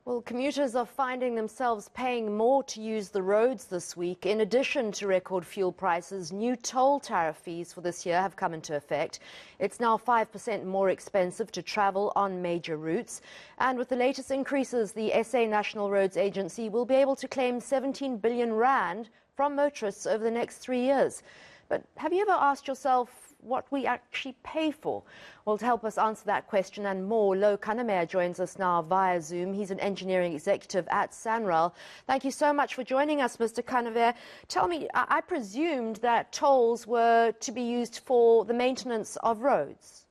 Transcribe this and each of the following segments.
Well, commuters are finding themselves paying more to use the roads this week. In addition to record fuel prices, new toll tariff fees for this year have come into effect. It's now 5% more expensive to travel on major routes. And with the latest increases, the SA National Roads Agency will be able to claim 17 billion rand from motorists over the next 3 years. But have you ever asked yourself what we actually pay for? Well, to help us answer that question and more, Louw Kannemeyer joins us now via Zoom. He's an engineering executive at Sanral. Thank you so much for joining us, Mr. Kannemeyer. Tell me, I presumed that tolls were to be used for the maintenance of roads.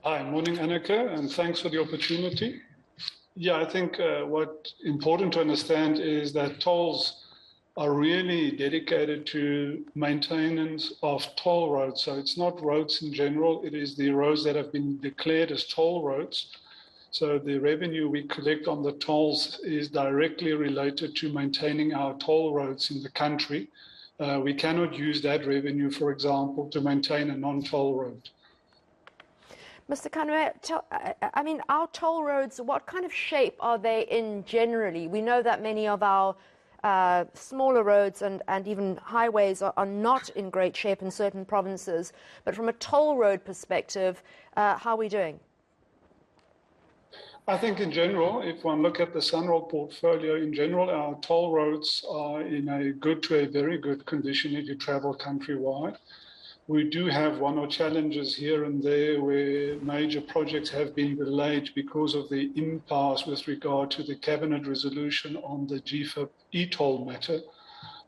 Hi, morning Annika, and thanks for the opportunity. Yeah, I think what's important to understand is that tolls are really dedicated to maintenance of toll roads. So it's not roads in general, it is the roads that have been declared as toll roads. So the revenue we collect on the tolls is directly related to maintaining our toll roads in the country. We cannot use that revenue, for example, to maintain a non-toll road. Mr. Kannemeyer, our toll roads, what kind of shape are they in generally? We know that many of our smaller roads and even highways are not in great shape in certain provinces. But from a toll road perspective, how are we doing? I think in general, if one look at the Sanral portfolio, in general, our toll roads are in a good to a very good condition if you travel countrywide. We do have one or challenges here and there where major projects have been delayed because of the impasse with regard to the cabinet resolution on the GFIP e-toll matter.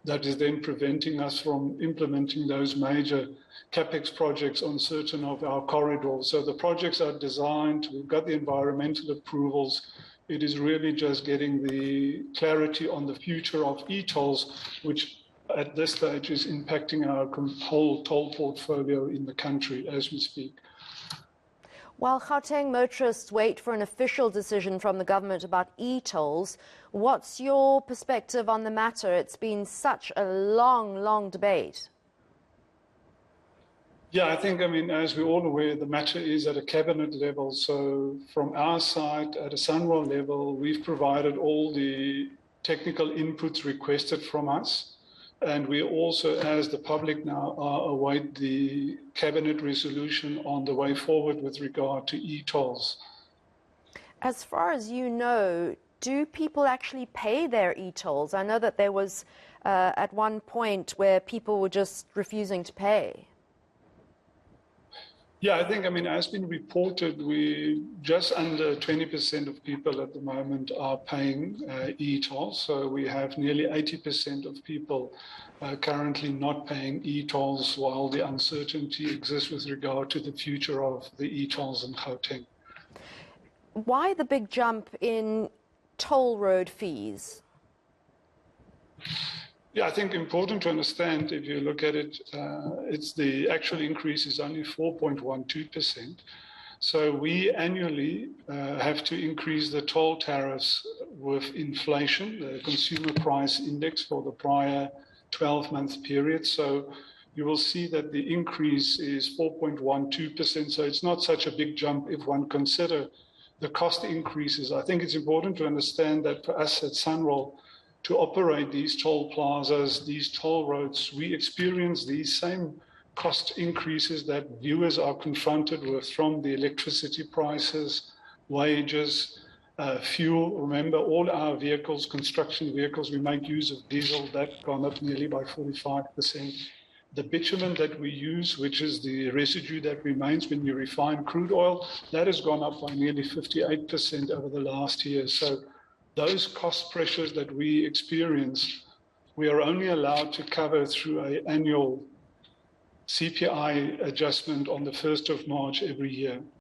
That is then preventing us from implementing those major capex projects on certain of our corridors. So the projects are designed, we've got the environmental approvals. It is really just getting the clarity on the future of e-tolls, which at this stage is impacting our whole toll portfolio in the country as we speak. While Gauteng motorists wait for an official decision from the government about e-tolls, what's your perspective on the matter? It's been such a long debate. Yeah, I think, as we're all aware, the matter is at a cabinet level. So from our side, at a Sanral level, we've provided all the technical inputs requested from us. And we also, as the public now, await the cabinet resolution on the way forward with regard to e-tolls. As far as you know, do people actually pay their e-tolls? I know that there was at one point where people were just refusing to pay. Yeah, I think, as been reported, we just under 20% of people at the moment are paying e-tolls. So we have nearly 80% of people currently not paying e-tolls while the uncertainty exists with regard to the future of the e-tolls in Gauteng. Why the big jump in toll road fees? Yeah, I think important to understand, if you look at it, it's the actual increase is only 4.12%. So we annually have to increase the toll tariffs with inflation, the consumer price index for the prior 12-month period. So you will see that the increase is 4.12%. So it's not such a big jump if one consider the cost increases. I think it's important to understand that for us at Sanral, to operate these toll plazas, these toll roads, we experience these same cost increases that viewers are confronted with from the electricity prices, wages, fuel. Remember, all our vehicles, construction vehicles, we make use of diesel. That's gone up nearly by 45%. The bitumen that we use, which is the residue that remains when you refine crude oil, that has gone up by nearly 58% over the last year. So those cost pressures that we experience, we are only allowed to cover through an annual CPI adjustment on the 1st of March every year.